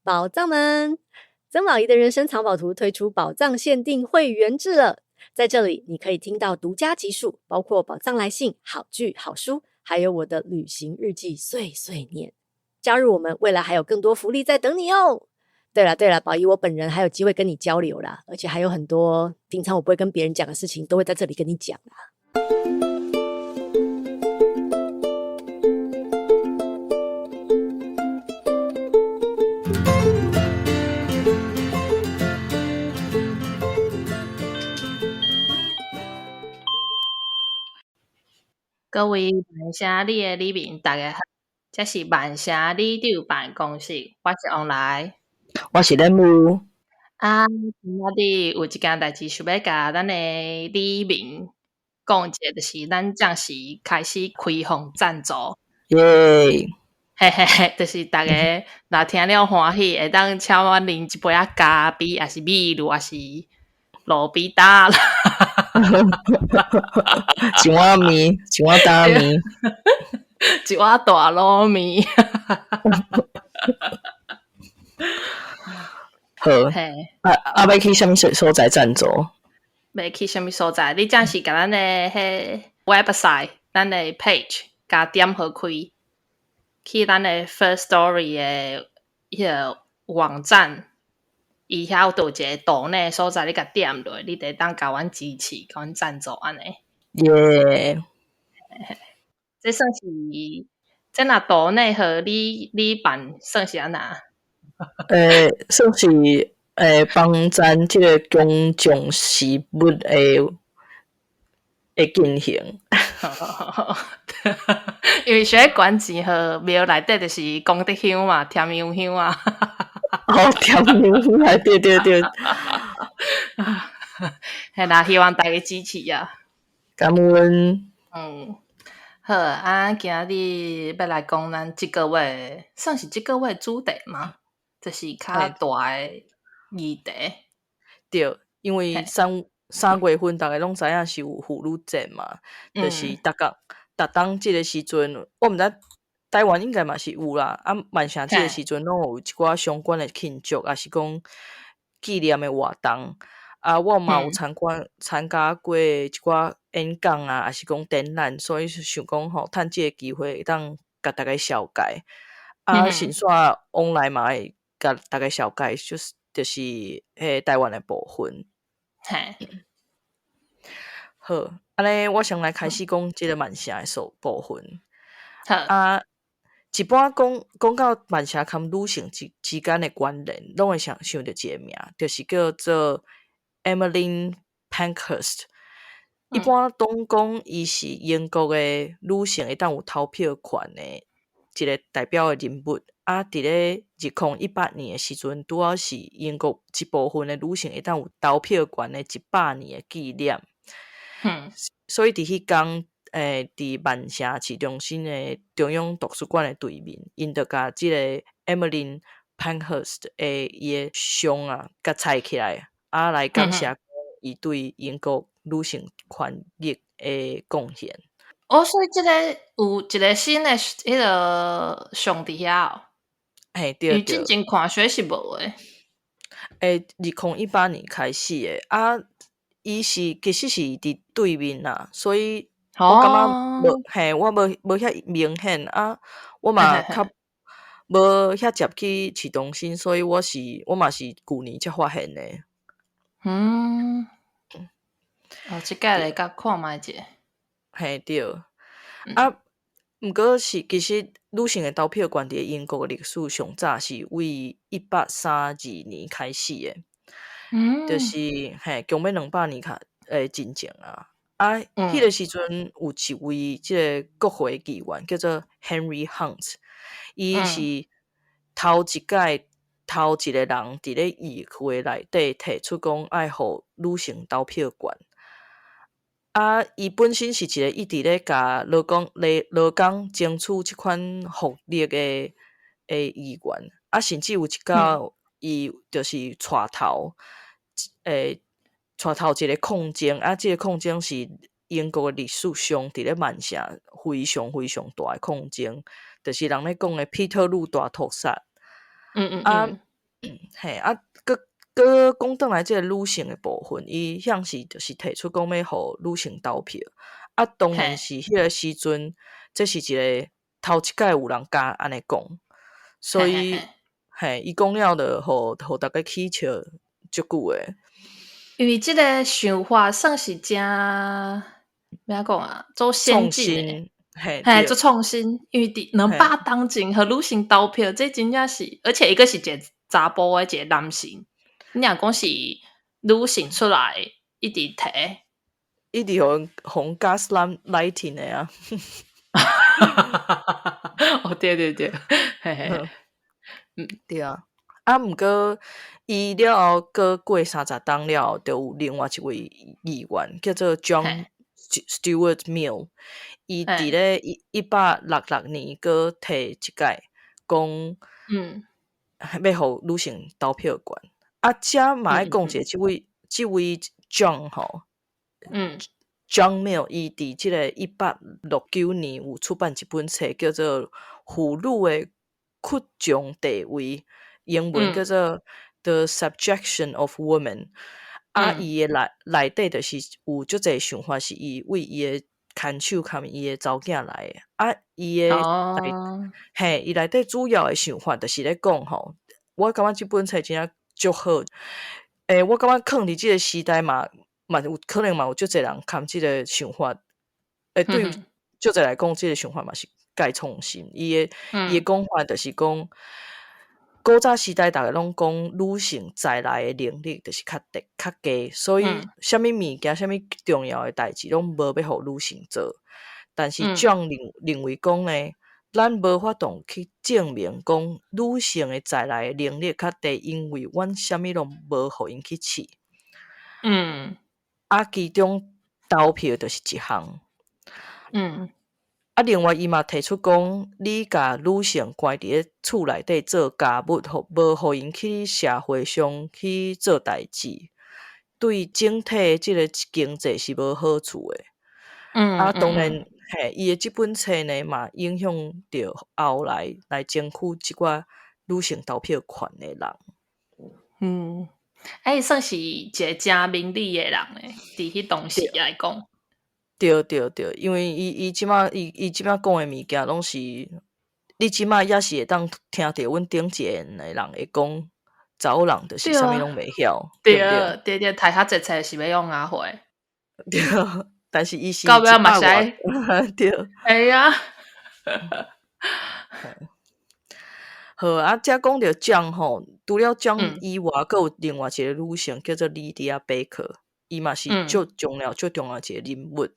宝藏们，曾宝仪的人生藏宝图推出宝藏限定会员制了，在这里你可以听到独家集数，包括宝藏来信、好剧、好书，还有我的旅行日记碎碎念。加入我们，未来还有更多福利在等你哦。对了，宝仪我本人还有机会跟你交流啦，而且还有很多平常我不会跟别人讲的事情，都会在这里跟你讲啦。各位万城里的里民，大家好，这是万城里长办公室，我是王来，我是任务。今仔日有一件代志想要甲咱的里民讲者，就是咱暂时开始开放赞助，耶！嘿嘿嘿，就是大家若听了欢喜，会当请我啉一杯咖啡，还是米露，还是路边搭啦。一碗面，一碗大面，一碗大卤面。好，要去什么所在赞助？要去什么所在？你暂时甲咱的迄 website， 咱的 page， 甲点好开，去咱的 First Story 的迄个网站，伊遐有一个岛内所在，你甲点落，你得当甲阮支持，甲阮赞助安尼。耶！这算是，这若岛内和你办算是安那？算是帮咱即个公众事务会进行。因为学管钱和庙内底就是功德香嘛，添油香啊。添油香，对。系啦，希望大家支持啊！感恩。好，今日要来讲咱这个月，算是这个月主题吗？就是较大的议题。对，因为三月份大家拢知影是有妇女节嘛，就是逐当即个时阵，我毋知台湾应该嘛是有啦。万城即个时阵拢有一寡相关的庆祝，也是讲纪念的活动。我嘛有参加过一寡演讲啊，也是讲展览，所以想讲吼，趁即个机会当甲大家小解。先煞往来嘛会甲大家小解，就是台湾的部分。好，安尼我先来开始讲即个万城的部分。一般讲到万城跟女性之间的关联，拢会想到一个名，就是叫做 Emmeline Pankhurst。一般拢讲伊是英国的女性会当有投票权的一个代表的人物。伫咧2018年的时阵，拄好是英国一部分的女性会当有投票权的100年的纪念。所以伫迄天，伫万城市中心的中央图书馆的对面，因就甲即个 Emmeline Pankhurst 伊的像甲采起来，来感谢伊对英国女性权益的贡献。所以即个有一个新的迄个像伫遐哦。对。伊之前看学是无诶。2018年开始的伊其实是伫对面啦，所以我感觉我无遐明显我嘛较无遐接去市中心，所以我嘛是旧年才发现的。即届来甲看觅者。对。毋过是其实女性的投票权伫英国的历史上早是为1832年开始的。就是强要200年真前迄个时阵有一位即个国会议员叫做 Henry Hunt， 伊是头一个人伫咧议会内底提出讲爱互女性投票权。伊本身是一个一直咧甲劳工争取即款福利的议员甚至有一到伊就是带头一个抗争即个抗争是英国的历史上伫咧万城非常非常大的抗争，就是人咧讲的彼特路大屠杀。嘿啊，搁讲倒来即个女性的部分，伊向是就是提出讲要互女性投票，啊，当然是迄个时阵，这是一个头一届有人敢安尼讲，所以嘿，伊讲了就互大家起笑足久诶。因为即个想法算是真要讲啊，做先进诶。嘿，做创新，因为能把当前和女性投票，这真正是，而且一个是一个查甫诶，一个男性，你若讲是女性出来一直提，一直互 gaslighting 诶啊！哦，对对对，嘿嘿，对啊。啊，毋过伊了后过30冬了后，就有另外一位议员叫做 John Stuart Mill， 伊伫咧1866年过提一届，讲要互女性投票权。啊，遮嘛爱讲者，即位 John 吼，John Mill， 伊伫即个1869年有出版一本册，叫做《妇女的屈强地位》。英文叫做 The Subjection of Women， 啊，伊诶内底就是有足侪想法是伊为伊诶牵手含伊诶查某囝来诶，啊，伊诶嘿，伊内底主要诶想法就是咧讲吼，我感觉即本册真正足好，我感觉放伫即个时代嘛有可能嘛有足侪人含即个想法，对于足侪来讲，即个想法嘛是介创新，伊诶讲法就是讲。古早时代，逐个拢讲女性在内的能力就是较低，所以啥物物件、啥物重要的代志拢无要互女性做。但是John认为讲呢，咱无法度去证明讲女性的在内的能力较低，因为阮啥物拢无互因去试。啊，其中投票就是一项。啊，另外伊嘛提出讲，你甲女性关伫咧厝内底做家务，无互因去社会上去做代志，对整体即个经济是无好处诶。啊，当然，嘿，伊诶即本册呢嘛，影响着后来争取即寡女性投票权诶人。算是一个真明理诶人诶，伫迄当时来讲。对，因为伊即摆讲诶物件拢是，你即摆也是会当听着阮顶前诶人会讲，查某人就是啥物拢袂晓，对不对？对，读较济册是要用阿回。对，但是伊是到尾嘛是对，哎呀，好啊，遮讲着蒋吼，除了蒋以外，佫有另外一个女性叫做莉迪亚贝克。伊嘛是足重要一个人物。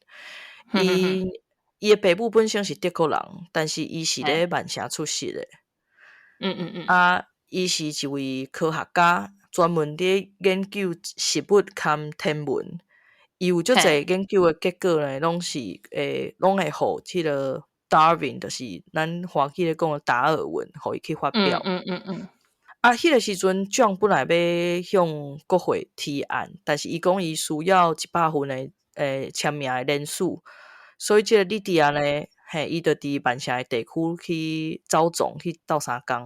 伊诶爸母本身是德国人，但是伊是咧曼城出世诶。啊，伊是一位科学家，专门咧研究食物含天文。伊有足侪研究诶结果呢，拢会互即个 Darwin， 就是咱华语咧讲诶达尔文，互伊去发表。啊，迄个时阵，John 本来要向国会提案，但是伊讲伊需要100份诶签名诶人数，所以即个莉迪亚呢，伊就伫曼城诶地区去走总去斗相共。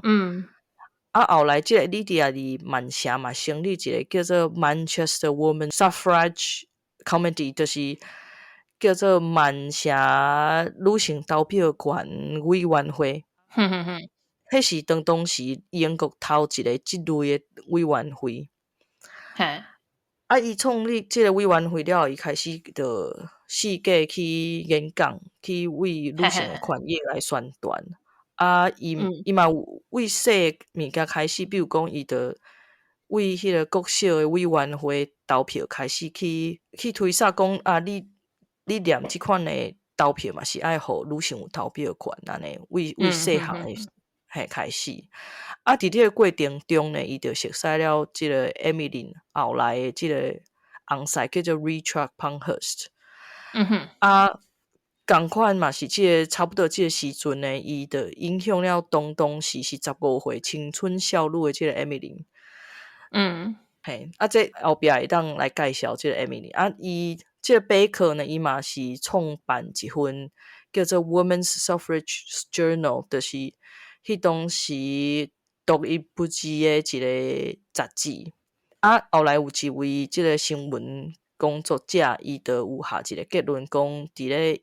啊，后来即个莉迪亚伫曼城嘛成立一个叫做 Manchester Women Suffrage Committee， 就是叫做曼城女性投票权委员会。迄是当时英国头一个即类的委员会。啊，伊创立即个委员会了后，伊开始就四界去演讲，去为女性的权益来宣传。啊，伊嘛有为小物件开始，比如讲，伊就为迄个国小的委员会投票开始去推销讲啊，你念即款的投票嘛，是爱互女性有投票权安尼，为细汉的。开始，啊，伫这个过程中呢，伊就熟悉了即个 Emily 后来的即个翁婿叫做 Richard Pankhurst。啊，共款嘛是即个差不多即个时阵呢，伊就影响了当时15岁青春少女的即个 Emily。啊，这后壁会当来介绍即个 Emily。啊，伊即个贝克呢，伊嘛是创办一份叫做 Women's Suffrage Journal， 就是迄当时独一不二的一个杂志。啊，后来有一位即个新闻工作者，伊就有下一个结论，讲伫咧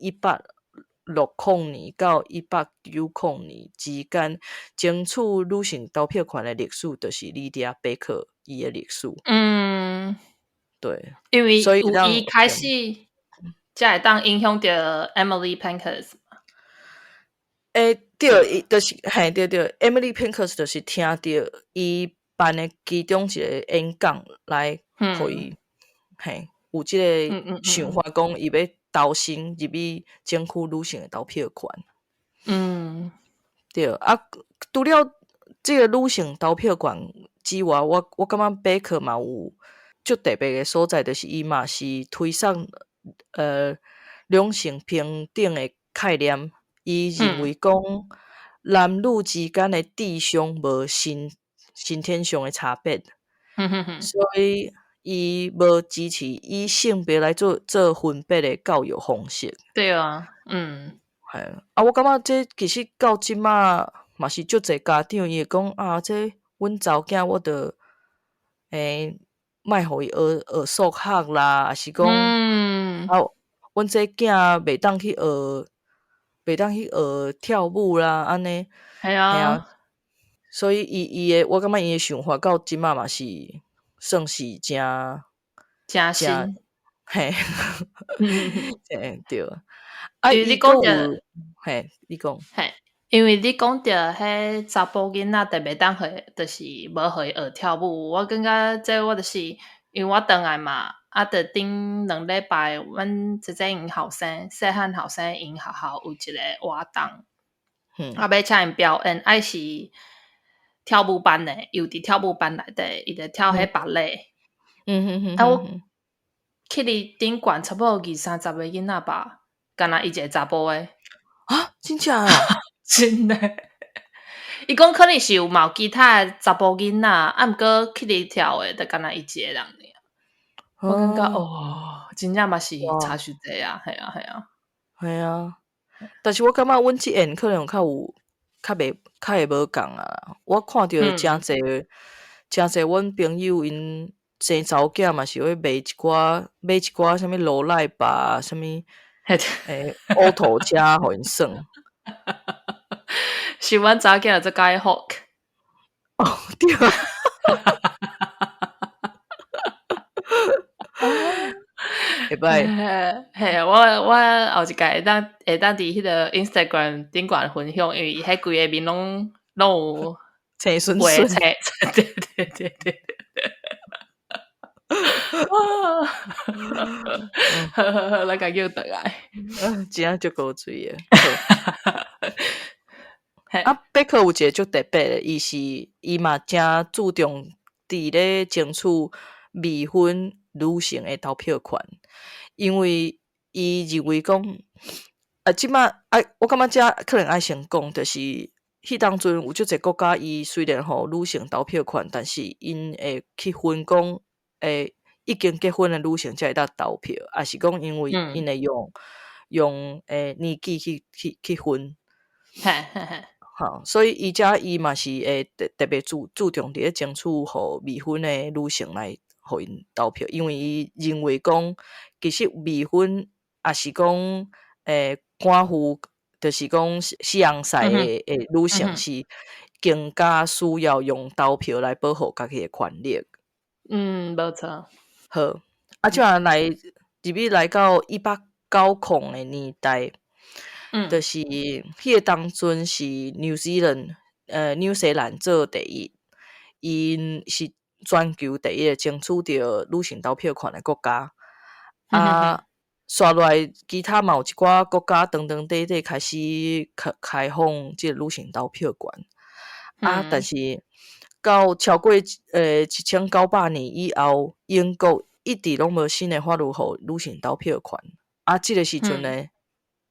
1860年到1890年之间，争取女性投票权的历史，就是莉迪亚·贝克伊的历史。对，因为所以有伊开始，才会当影响到 Emily Pankhurst。对，就是对 ，Emily Pankhurst 就是听到伊办的其中一个演讲来，互伊有即个想法，讲伊要投身入去争取女性的投票权。对啊，除了即个女性投票权之外，我感觉贝克嘛有足特别的所在，就是伊嘛是推崇两性平等的概念。伊认为讲男女之间的智商无先天上的差别，所以伊无支持以性别来做分别的教育方式。对啊，我感觉这其实到即马嘛是足侪家长伊会讲啊，这阮查某囝我着莫互伊学数学啦，还是讲阮这囝袂当去学跳舞啦，安尼。系啊，所以伊的，我感觉伊的想法到即马嘛是算是真新，嘿，对。因为你讲着，你讲，因为你讲着迄查甫囡仔特别当互，就是无互伊学跳舞。我感觉这我就是因为我倒来嘛，着顶2礼拜，阮即因后生细汉后生因学校有一个活动，要请因表演，爱是跳舞班的，又伫跳舞班内底，伊着跳迄芭蕾。我去哩顶悬差不多20-30个囡仔吧，敢若伊一个查甫诶。啊，真正啊？真诶。伊讲可能是有嘛有其他诶查甫囡仔，毋过去哩跳诶，就敢若伊一个人尔。我感觉真正嘛是差许济啊，系啊。但是我感觉阮即演可能较会无共啊。我看着诚侪阮朋友因生查某囝嘛是会买一寡啥物罗赖吧，啥物乌头车互因耍。是阮查某囝做介 Hawk。对啊。会歹。嘿，我后一届会当伫迄个 Instagram 顶悬分享，因为伊迄规个面拢有青顺顺。对。好，咱家叫倒来。真足古锥诶。贝克有一个足特别诶，伊嘛真注重伫咧争取未婚女性诶投票权，因为伊认为讲即马我感觉这可能爱先讲，就是迄当阵有足侪国家，伊虽然互女性投票权，但是因会去分讲已经结婚诶女性才会当投票，还是讲因为因会用年纪去分。所以伊嘛是会特别注重伫咧争取互未婚诶女性来互因投票，因为伊认为讲其实未婚也是讲寡妇，就是讲西赛诶女性是更加需要用投票来保护家己诶权利。无错。好，即下入去来到1890诶年代。就是迄个当阵是纽西兰做第一，因是全球第一个争取着女性投票权的国家。刷落来其他嘛有一寡国家长短开始开放即个女性投票权。但是到超过1900年以后，英国一直拢无新的法律互女性投票权。即个时阵呢，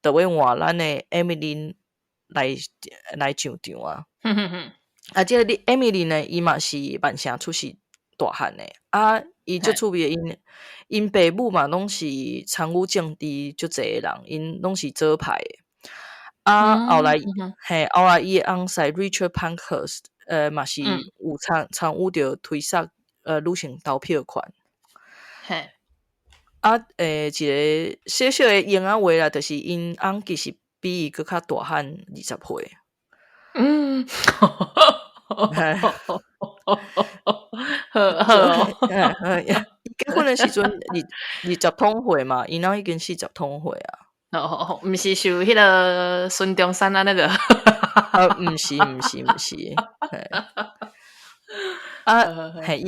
就要换咱的 Emily 来上场啊。即个Emily 呢，伊嘛是万城出世大汉的伊足趣味的，因爸母嘛拢是参与政治足侪人，因拢是左派的。后来伊的翁婿 Richard Pankhurst 嘛是有参与着推塞女性投票权。嘿，一个小小的婴仔话啦，就是因翁其实比伊搁较大汉20岁。伊结婚的时阵20通岁嘛，因翁已经40通岁啊。毋是受迄个孙中山啊那个。毋是。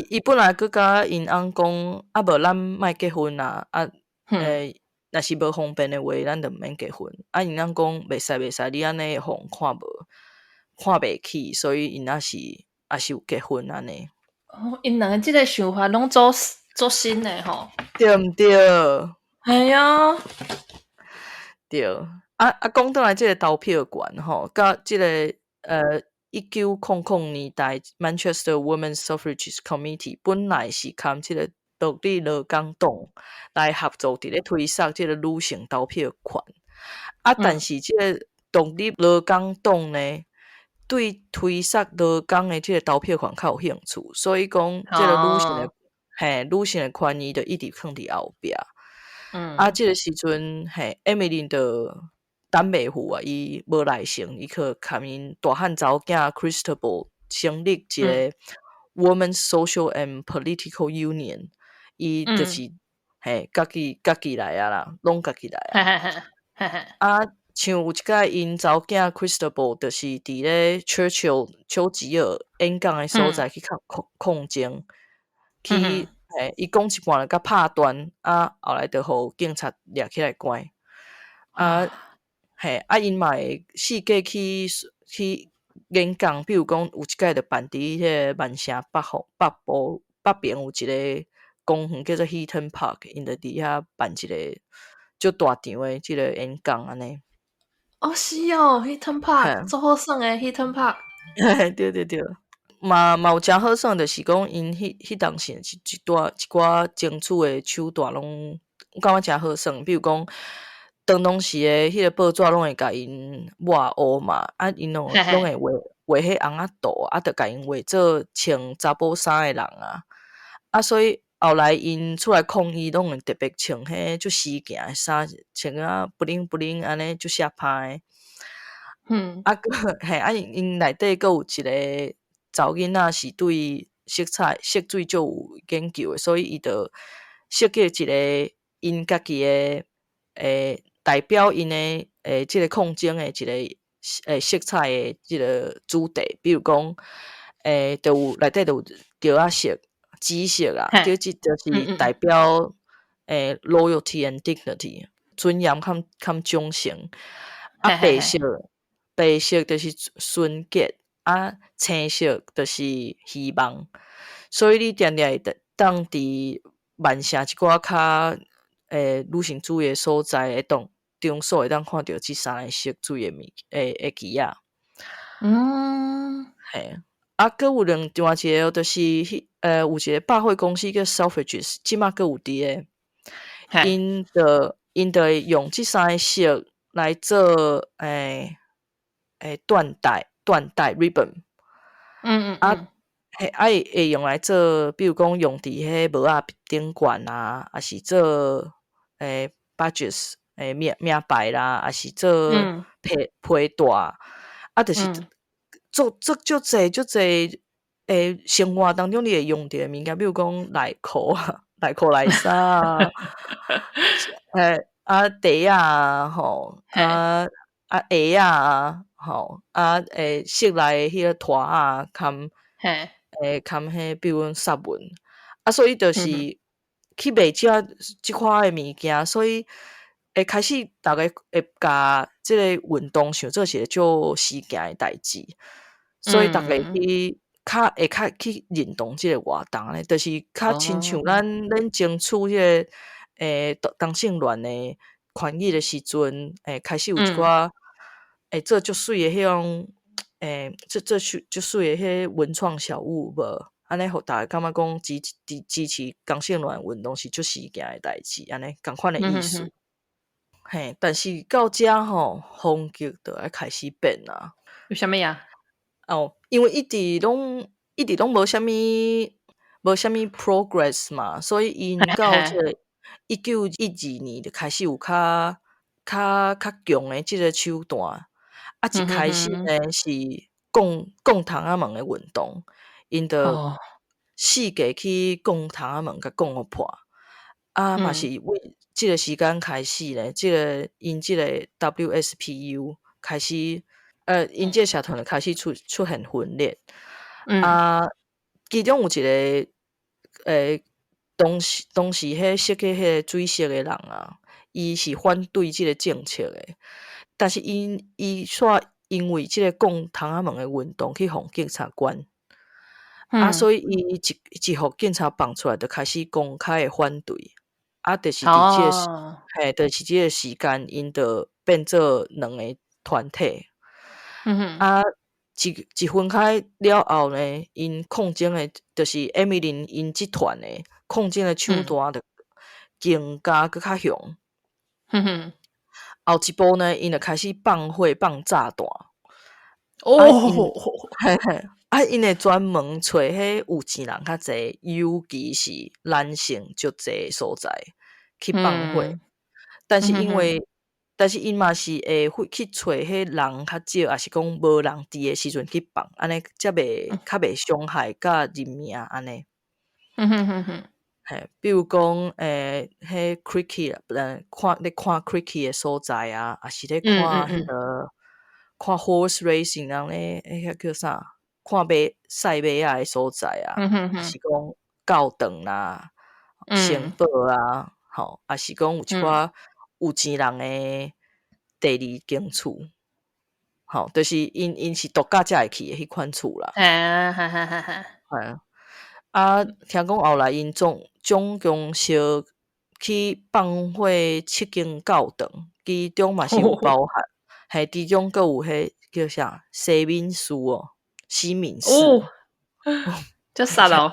伊本来搁甲因翁讲，无咱莫结婚啦，若是无方便的话，咱就毋免结婚。因翁讲袂使，你安尼互看袂起，所以因也是有结婚安尼。因两个即个想法拢做新的吼，对毋对？系啊，对。讲倒来即个投票权吼，甲即个1900年代 Manchester Women's Suffrage Committee 本来是含即个独立劳工党来合作伫咧推塞即个女性投票权。但是即个独立劳工党呢，对推塞劳工的即个投票权较有兴趣，所以讲即个女性的权益就一直放伫后壁。即个时阵Emily 就等袂赴啊，伊无耐性，伊去含因大汉查某囝 Christabel 成立一个 Women's Social and Political Union， 伊就是家己来啊啦，拢家己来啊。像有一届因查某囝 Christabel 就是伫咧 Churchill 丘吉尔演讲的所在去抗争，去伊讲一半就甲拍断，后来就互警察抓起来关。因嘛会四界去演讲，比如讲有一届就办伫迄个万城北边有一个公园叫做 Heaton Park， 因就伫遐办一个足大场的即个演讲安尼。是哦 ，Heaton Park 做好耍的 Heaton Park。对。嘛有诚好耍，就是讲因迄当时一寡争取的手段拢感觉诚好耍，比如讲。当时的迄个报纸拢会甲因抹黑嘛，因拢会画迄翁仔图，就甲因画做穿查甫衫的人啊。所以后来因出来抗议，拢会特别穿迄足死行的衫，穿不灵不灵安尼足下歹。因内底阁有一个查某囡仔是对色水足有研究的，所以伊就设计一个因家己的代表因的即个抗争的一个色彩的即个主题，比如讲就有内底就有叫仔色、紫色啦，即就是代表loyalty and dignity 尊严和忠诚。白色就是纯洁，青色就是希望。所以你定定会当伫万城一寡较女性主义的所在的中所会当看到即三个色水的旗仔。阁有另外一个就是有一个百货公司叫 Selfridges， 即马阁有伫诶。因就会用即三个色来做缎带 ribbon。会用来做，比如讲用伫迄帽仔顶管啊，还是做badges 名牌啦，还是做皮带就是做足济生活当中你会用到的物件，比如讲内裤内衫袋吼鞋吼室内迄个拖含迄比如讲纱文所以就是去卖即款的物件，所以会开始大家会甲即个运动想做是足实行的代志，所以大家会较去认同即个活动咧，就是较亲像咱争取迄个同性恋的权益的时阵，开始有一寡做足水的迄种做足水的迄文创小物无，安尼互大家感觉讲支持同性恋运动是足实行的代志，安尼共款的意思。但是到遮吼，风格就要开始变啦。有啥物啊？因为一直拢无啥物 progress 嘛，所以因到这个1912年就开始有较强的即个手段。一开始呢是讲窗仔门的运动，因着四界去讲窗仔门甲讲互破。嘛是为即个时间开始呢，因即个 WSPU 开始，因即个社团就开始出现分裂。其中有一个当时迄设计迄个水色的人啊，伊是反对即个政策的，但是伊煞因为即个讲窗仔门的运动去互警察关。所以伊一互警察放出来，就开始公开的反对。就是伫即个就是即个时间，因就变做两个团体。一分开了后呢，因抗争的，就是艾米琳因集团的抗争的手段就更加搁较凶。后一步呢，因就开始放火放炸弹。因会专门找迄有钱人较济，尤其是男性足济所在去放火。但是因嘛是会去找迄人较少，也是讲无人伫的时阵去放，安尼才袂较袂伤害甲人命安尼。比如讲迄 cricket 咧看 cricket 的所在啊，也是咧看迄个看 horse racing 人咧，迄叫啥？看赛马仔的所在啊，也是讲教堂啦、城堡啊，也是讲有一寡有钱人的第二间厝，就是因是度假才会去的迄款厝啦。听讲后来因总共烧去放火7间教堂，其中嘛是有包含，其中阁有迄叫啥西敏寺哦。西敏寺就杀咯，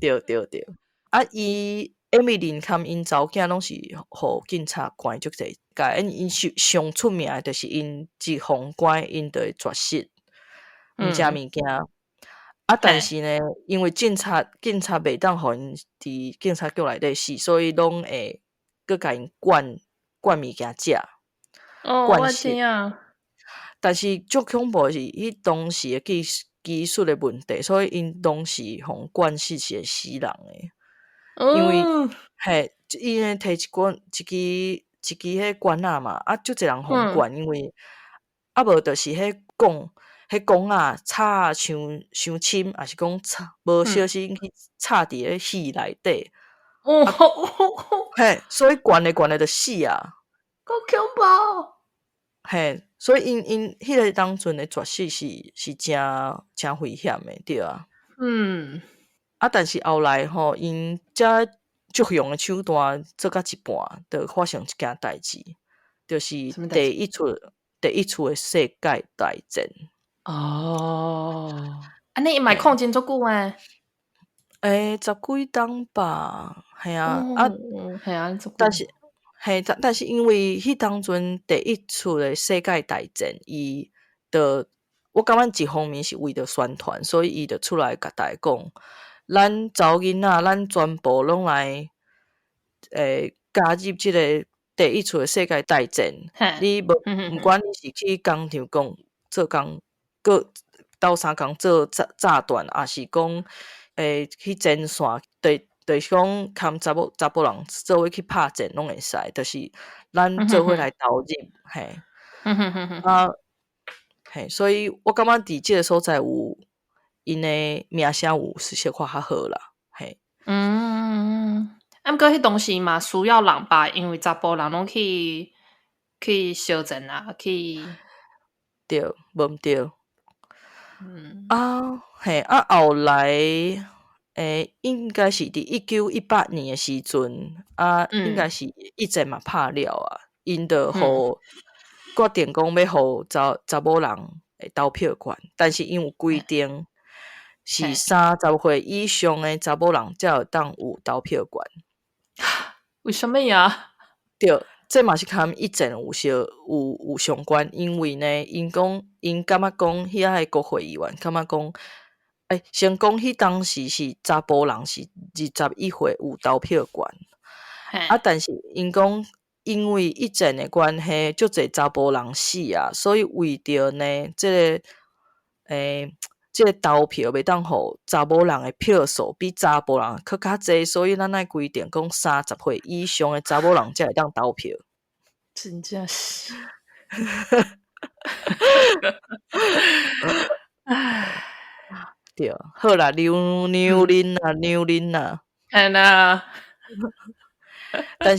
对。伊艾米琳他因查某囝拢是互警察关足济届，因上出名的就是因一互关，因就会绝食，毋食物件。但是呢，因为警察袂当互因伫警察局内底死，所以拢会佮甲因灌物件食。我知啊。但是足恐怖是，迄当时的技术的问题，所以因当时互灌死是会死人的。因为因为摕一支迄管仔嘛，足侪人互灌，因为无就是迄讲啊插伤深，也是讲无小心去插伫咧戏内底。所以灌的就死啊！够恐怖。所以因迄个当阵的绝死是真危险的，对啊。但是后来因遮足用的手段做到一半，就发生一件代志，就是第一次的世界大战。安尼伊嘛抗争足久10几冬吧，但是因为迄当阵第一次的世界大战，伊的我感觉一方面是为着宣传，所以伊就出来甲大家讲，咱查某囡仔，咱全部拢来加入即个第一次的世界大战。你毋管你是去工厂讲做工，个斗相共做炸弹，也是讲去前线，就是讲含查某人做伙去拍战拢会使，就是咱做伙来投入。所以我感觉伫即个所在有因的名声有小可较好啦。毋过迄当时嘛需要人吧，因为查甫人拢去烧战啊，去对，无毋对。后来应该是伫1918年的时阵，应该是一战嘛拍了啊，因就互决定讲要互查某人投票权，但是因有规定是30岁以上的查某人才会当有投票权。为什么呀？对，这嘛是甲以前有相关，因为呢，因感觉讲遐个国会议员感觉讲，先讲迄当时是查甫人是21岁有投票权，但是因讲因为疫情的关系，足侪查甫人死啊，所以为着呢，这个投票袂当互查某人的票数比查甫人佫较济，所以咱爱规定讲30岁以上的查某人才会当投票。真正是，对，好啦，牛奶啦，嘿啦，但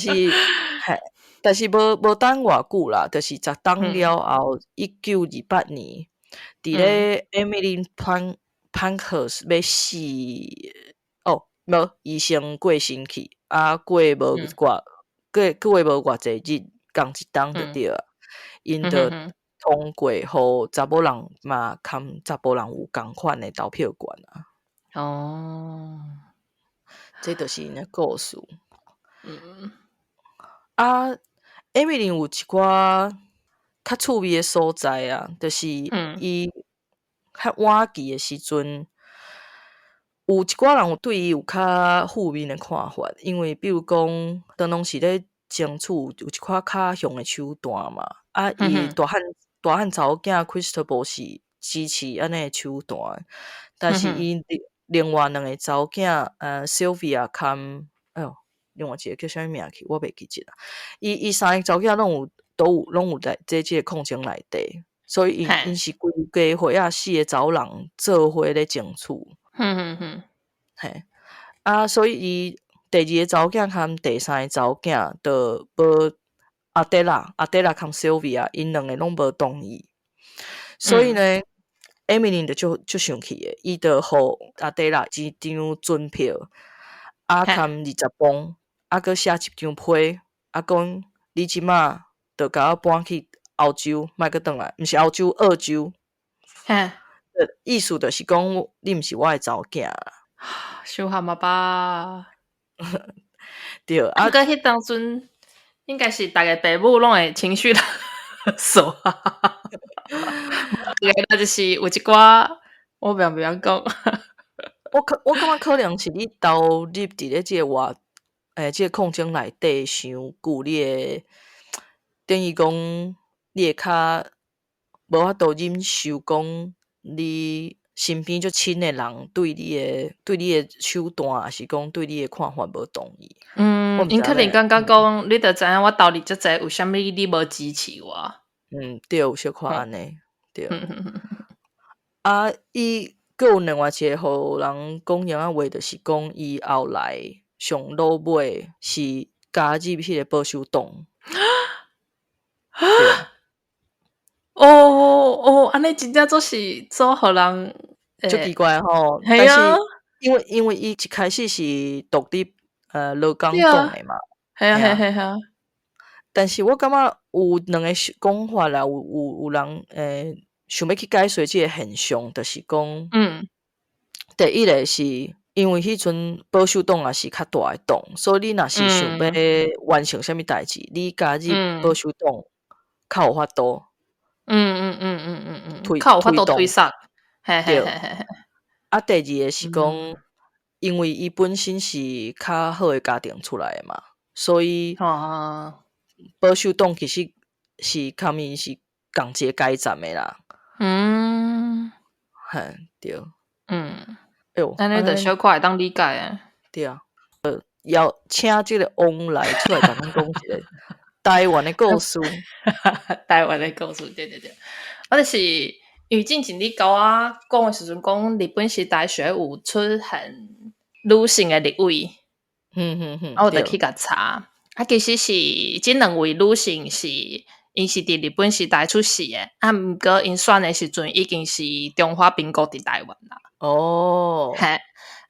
是无等偌久啦，就是10当了后，1928年，伫咧 Emmeline Pankhurst 要死，无医生过身去，过无偌济日，共一当就对啊，因就通过互查某人嘛，含查甫人有共款的投票权啊。哦，这就是因的故事。Emily 有一寡较趣味的所在啊，就是伊较晚期的时阵，有一寡人对伊有较负面的看法，因为比如讲，当拢是咧争取有一寡较凶的手段嘛，伊大汉查某囝 Christabel 是支持安尼的手段，但是伊另外两个查某囝Sylvia 含另外一个叫啥物名去，我袂记得啦。伊三个查某囝拢有在这个空间内底，所以因是规家伙啊4个查某人做伙咧争取。所以伊第2个查某囝含第3个查某囝就无阿德拉含 Sylvia 因两个拢无同意，所以呢，Emily 就生气的，伊就互阿德拉一张准票，含20磅，佫写一张批，讲你即马就甲我搬去澳洲，莫佫转来，毋是澳洲，澳洲。意思就是讲，你毋是我的查某囝啦。伤喊啊吧。对，佮迄当阵应该是逐个爸母拢会情绪勒索啊。那就是有一寡，我不要讲。我感觉可能是你投入伫咧即个即个空间内底伤久，你会等于讲你会较无法度忍受讲你身边足亲的人对你的手段，还是讲对你的看法无同意。因可能感觉讲，你就知影我投入遮济，有啥物你无支持我？对，有小可安尼，对。伊佫有另外一个互人讲样话，就是讲伊后来上落尾是加入迄个保守党。安尼真正做互人足奇怪吼。但是因为伊一开始是独立劳工党的嘛。系啊。但是我感觉有两个讲法啦，有人想要去解释即个现象，就是讲，第一个是因为迄阵保守党也是较大的党，所以你若是想要完成啥物代志，你加入保守党较有法度。较有法度推上。对。第二个是讲，因为伊本身是较好的家庭出来的嘛，所以保守党其实是他们是共一个阶站的啦。对。安尼就小可会当理解啊。对啊。要请即个王来出来甲咱讲一个台湾的故事。台湾的故事，对。我就是因为之前你甲我讲的时阵，讲日本时代学有出现女性的立委。我就去甲查。其实是即两位女性是，因是伫日本时代出世的，毋过因选的时阵已经是中华民国伫台湾啦。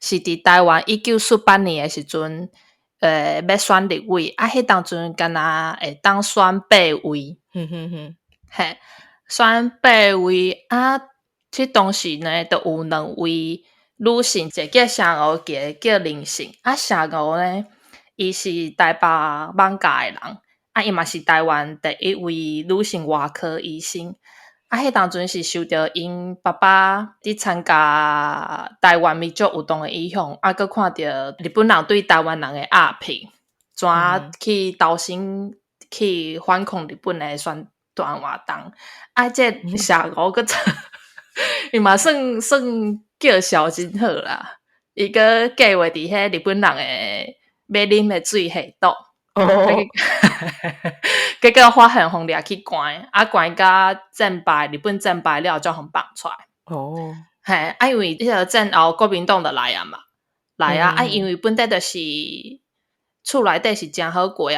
是伫台湾1948年的时阵，要选立委，迄当阵敢若会当选8位。选8位即当时呢，就有2位女性，一个叫湘娥，一个叫林姓。湘娥呢，伊是台北艋舺的人，伊嘛是台湾第一位女性外科医生。迄当阵是受到因爸爸伫参加台湾民族运动的影响，佮看到日本人对台湾人的压迫，怎去投身去反抗日本的宣传活动。这社五个伊嘛算叫嚣真好啦。伊个计划伫迄日本人的要啉的水下毒。结果发现互掠去关，关甲战败，日本战败了，才互放出来。因为迄个战后国民党就来嘛，因为本地就是厝内底是真好过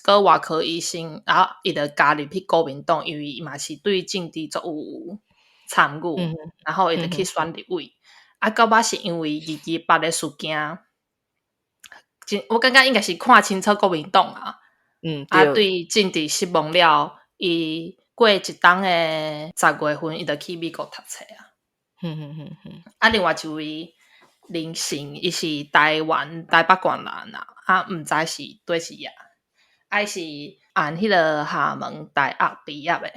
个外科医生，然后伊就加入去国民党，因为伊嘛是对政治足有参与，然后伊就去选立委。到尾是因为228的事件。我感觉应该是看清楚国民党对政治失望了，伊过一冬的10月份，伊就去美国读册另外一位林姓，伊是台湾台北县人毋知是对是伊是按迄个厦门大学毕业的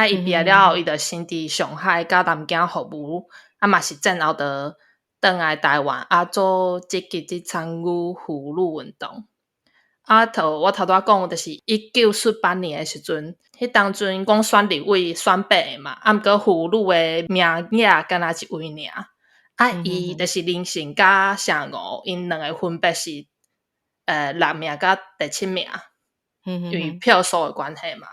伊毕业了后，伊就先伫上海甲南京服务嘛是战后的转来台湾做积极伫参与妇女运动我头拄讲就是1918年的时阵，迄当阵讲选立委选8个嘛，毋过妇女的名额敢若一位尔伊就是林姓甲社五，因两个分别是6名甲第7名，因为票数的关系嘛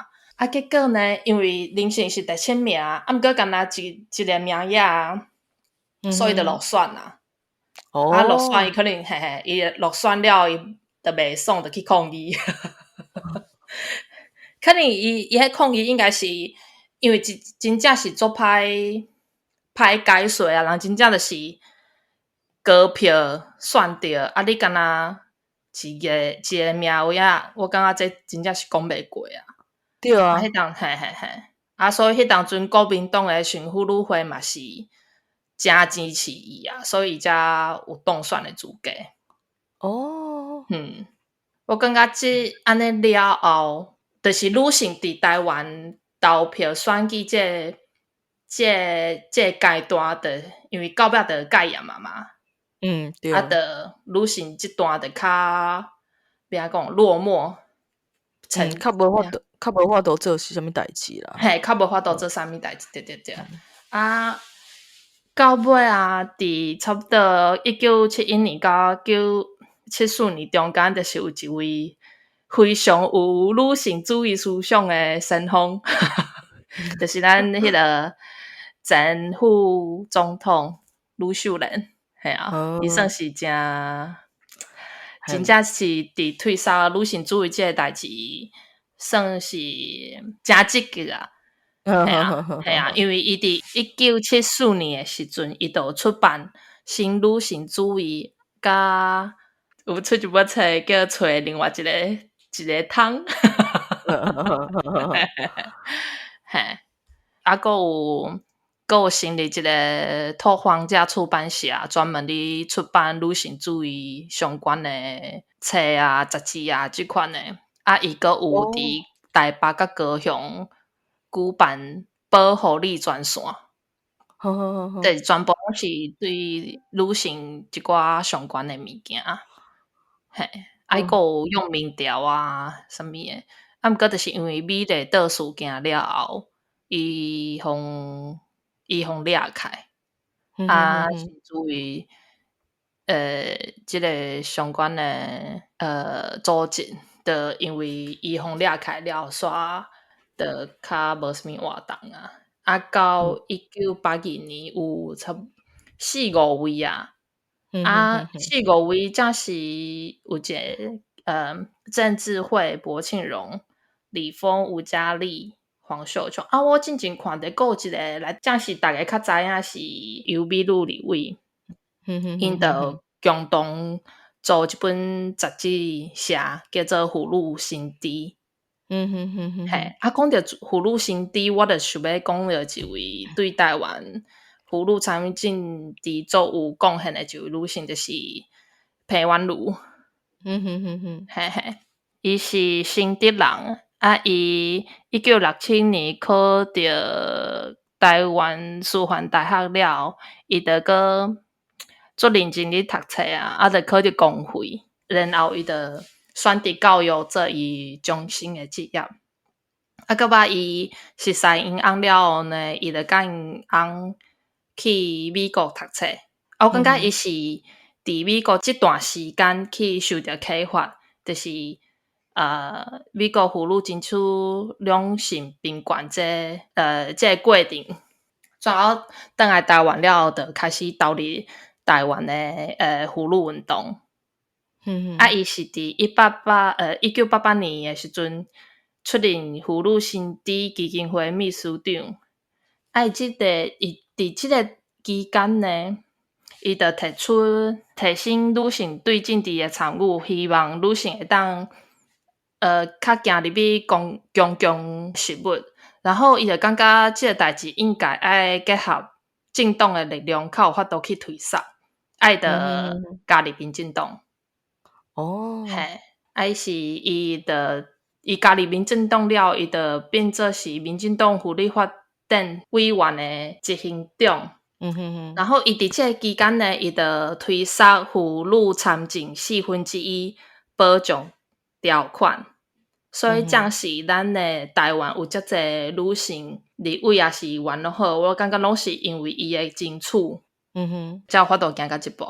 结果呢，因为林姓是第7名毋过敢若一个名额所以就落选落选伊可能伊落选了，伊就袂爽，就去抗议。可能伊迄抗议应该是因为真正是做歹解说人真正就是高票选着你敢若一个名位我感觉这真正是讲袂过对迄当所以迄当阵国民党的选妇女会嘛是真支持伊所以伊才有当选的资格我感觉安尼了后，就是女性伫台湾投票选举这阶段的，因为到尾就戒严嘛对就女性这段就较要讲落寞，较无法度做是啥物代志啦，较无法度做啥物代志，对到尾伫差不多1971年到1974年中间，就是有一位非常有女性主义思想的先锋就是咱迄个前副总统吕秀莲伊算是真正是伫推销女性主义这个代志算是真积极因为伊伫1974年的时阵，伊就出版新女性主义，甲有出一本册叫找另外一个汤还有成立一个拓荒者出版社，专门咧出版女性主义相关的册杂志这款的伊还有伫台北甲高雄举办保护力专线对，全部是对女性一寡相关的物件还有用民调什么的毋过就是因为美丽岛事件了后，伊互掠开甚至于这个相关的组织就因为伊互掠开了煞就较无啥物活动到1982年有差4-5位4-5位才是有一个郑智慧、薄庆荣、李峰、吴嘉丽、黄秀琼我之前看到有一个来正是大家较知影是由美女立委因就共同做一本杂志社叫做妇女新知讲到妇女新知，我就想要讲到一位对台湾妇女参与政治做有贡献的一位女性，就是裴婉如伊是新竹人，伊1967年考着台湾师范大学了，伊就搁足认真咧读册就考着公费，然后伊就选择教育做伊终身的职业。到尾伊熟悉因翁了后呢，伊就甲因翁去美国读册。我感觉伊是伫美国这段时间去受到启发，就是美国妇女争取两性平权这个过程。然后回来台湾了后，就开始投入台湾的妇女运动。伊是伫1988年的时阵出任妇女新知基金会秘书长。伊伫即个期间呢，伊就提出提升女性对政治的参与，希望女性会当较行入去公共事务。然后伊就感觉即个代志应该爱结合政党的力量，较有法度去推动。伊就加入民进党。嘿，是伊加入民进党了，伊就变做是民进党妇女发展委员的执行长。然后伊伫这个期间呢，伊就推设妇女参政1/4保障条款。所以将是咱的台湾有遮济女性立委也是议员好，我感觉拢是因为伊的争取，才有法度行到这步。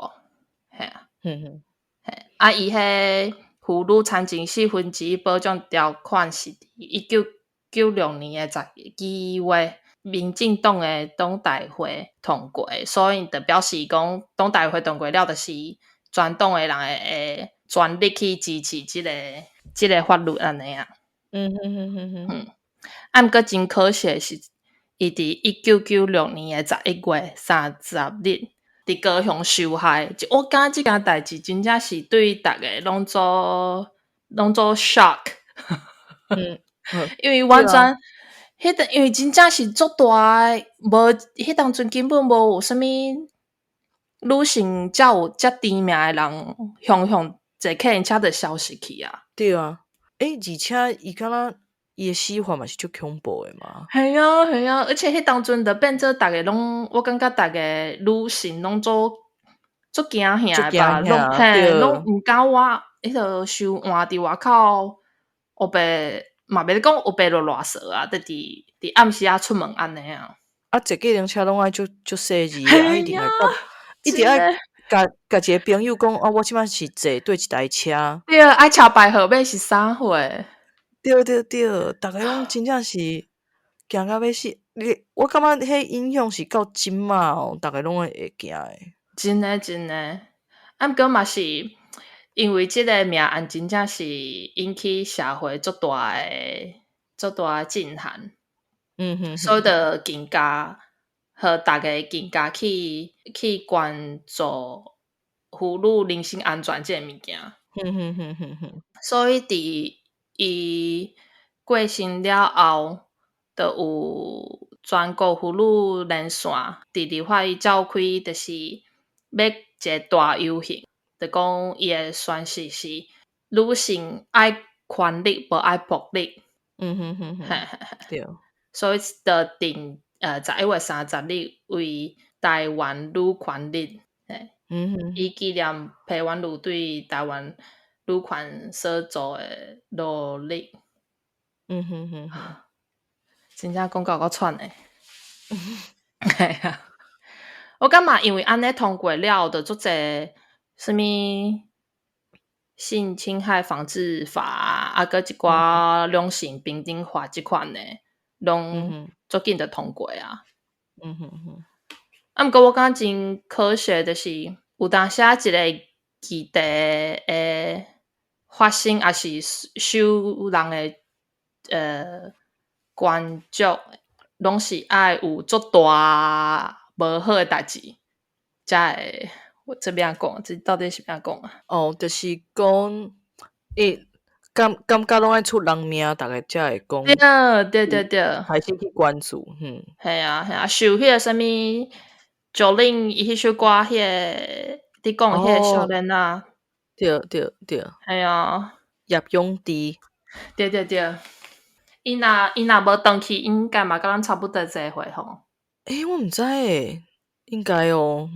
嘿啊，伊迄妇女参政1/4保障条款是伫1996年的10月，民进党的党代会通过，所以就表示讲党代会通过了，就是全党的人会全力去支持即个法律安尼啊。毋过真可惜的是，伊伫1996年的11月30日伫高雄受害。我感觉即件代志真正是对逐个拢做 shock。因为完全因为真正是足大的，无迄当阵根本无有啥物女性遮知名的人向坐客因车就消失去啊。对啊，而且伊敢若伊的死法嘛是足恐怖的嘛。系啊，而且迄当阵就变做逐个拢，我感觉逐个女性拢足惊吓吧，拢毋敢迄个受换伫外口，黑白嘛袂讲黑白落偌少啊，就伫暗时出门安尼啊。坐计程车拢爱足细致啊，一定爱甲一个朋友讲我即摆是坐对一台车。对，爱抄牌号码是啥货？对，逐个拢真正是惊到要死。我感觉迄影响是到今嘛逐个拢会惊诶。真诶。毋过嘛是因为即个命案真正是引起社会足大诶震撼。所以就更加互逐个更加去关注妇女人身安全即个物件。所以伫伊过身了后，就有全国妇女连线伫立法院召开，就是要一个大游行，就讲伊的宣誓是女性爱权利，无爱暴力。对。所以就定11月30日为台湾女权日。以纪念裴婉如对台湾女权所做的努力。真正讲到够喘诶。系啊，我感觉因为安尼通过了，就足侪什物性侵害防治法佮一寡两性平等法即款诶，拢足紧就通过啊。毋过我感觉真可惜，就是有当时一个议题诶发生，也是受人诶关注，拢是爱有足大无好诶代志，才会这边讲，这到底是怎讲啊？就是讲感觉拢爱出人命，逐个才会讲。对，开始去关注。系啊，受迄个啥物Jolin伊迄首歌，迄个你讲迄个少年啊。对。系啊，叶永志。对对对，伊若无回去，应该嘛，甲咱差不多这回吼。我毋知诶，应该哦，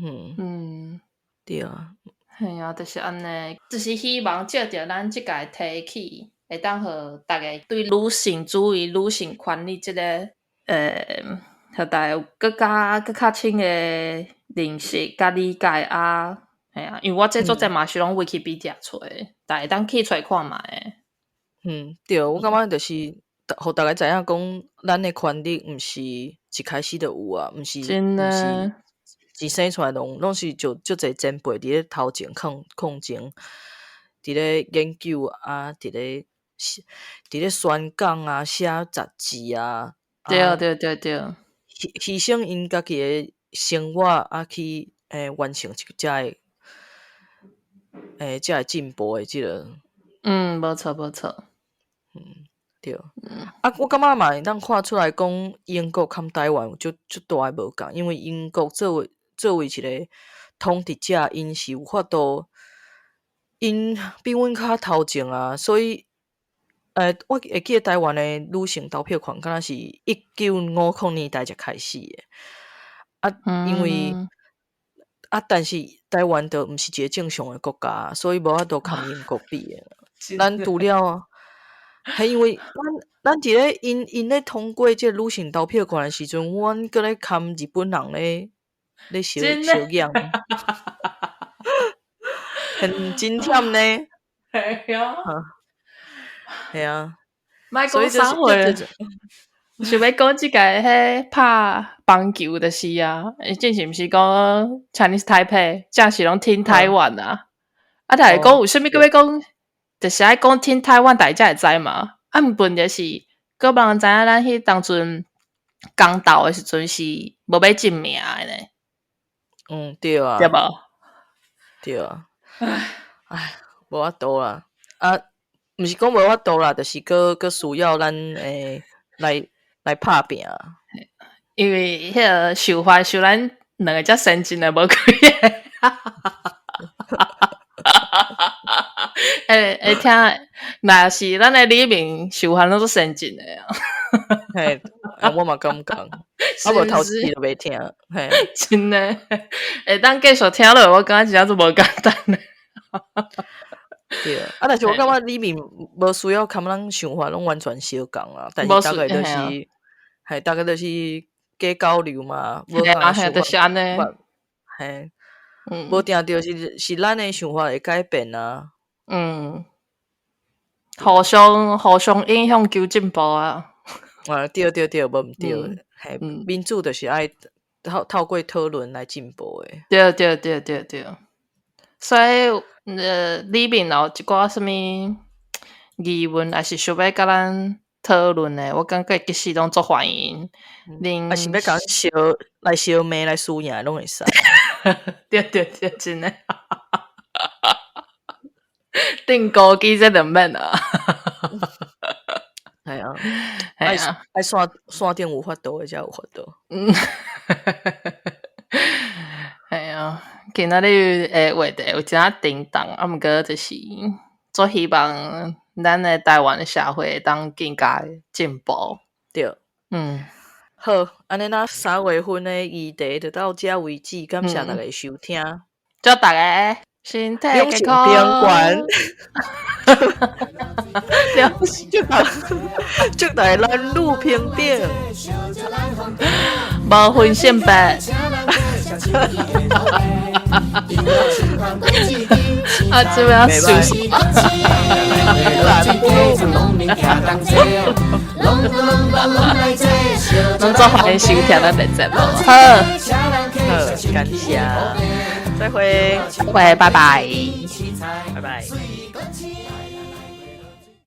对啊，系啊，就是安尼，就是希望借着咱即届提起，会当互大家对女性主义、女性权利即个互大家更较深诶认识甲理解啊。系啊，因为我这做者嘛是拢 Wikipedia 找诶，大家当去找看觅诶。对，我感觉就是互大家知影讲，咱诶权利毋是一开始就有啊，毋是自生出来拢是就侪前辈伫咧头前空前，伫咧研究啊，伫咧宣讲啊，写杂志啊，对，牺牲因家己诶生活啊，去完成遮会进步诶即个。无错。对。我感觉嘛会当看出来讲，英国含台湾就大诶无共，因为英国作为一个统治者，因是有法度，因比阮较头前啊，所以我会记得台湾诶女性投票权，敢若是1950年代才开始诶。因为但是台湾就毋是一个正常诶国家，所以无法度含英国比诶。咱除了系因为咱伫咧因咧通过即个女性投票权诶时阵，阮搁咧含日本人咧小样，很真忝呢。系啊，系啊，莫讲啥货。想要讲即个迄拍棒球就是啊，之前毋是讲 Chinese Taipei， 正是拢听台湾啊。大家讲有啥物，搁要讲，就是爱讲听台湾，大家会知嘛。毋问题是，搁无人知影咱迄当阵公投诶时阵是无要证明诶呢。对啊，对无？对啊。无法度啦。毋是讲无法度啦，就是搁需要咱来拍拼。因为迄个受罚受咱两个遮先进诶无可以。会听，若是咱诶里面受罚拢做先进诶啊。嘿，我嘛感觉，无头次都袂听，嘿，真诶，会当继续听落，我感觉真正做无简单诶。对，但是我感觉里面无需要含咱想法拢完全相共啊，但是大概就是，大概就是加交流嘛，无共想就是安尼，嘿，无定着是咱诶想法会改变啊。互相影响求进步啊。对，无毋对，嘿，民主就是爱透过讨论来进步诶。对。所以里面有一寡什物疑问，还是想要甲咱讨论诶，我感觉其实拢足欢迎。还是要甲来烧骂来输赢拢会使。对，真诶。订高机这两免啊。系啊，爱线顶有法度诶，才有法度。系啊，今仔日诶话题有真叮当，毋过就是做希望咱诶台湾社会当更加进步。对，好，安尼咱3月份诶议题就到遮为止，感谢大家收听，祝大家身体健康，祝大家男女平等，无分性别。这要收什么？拢做欢迎收听咱的节目。好，感谢，再会，拜拜。拜拜。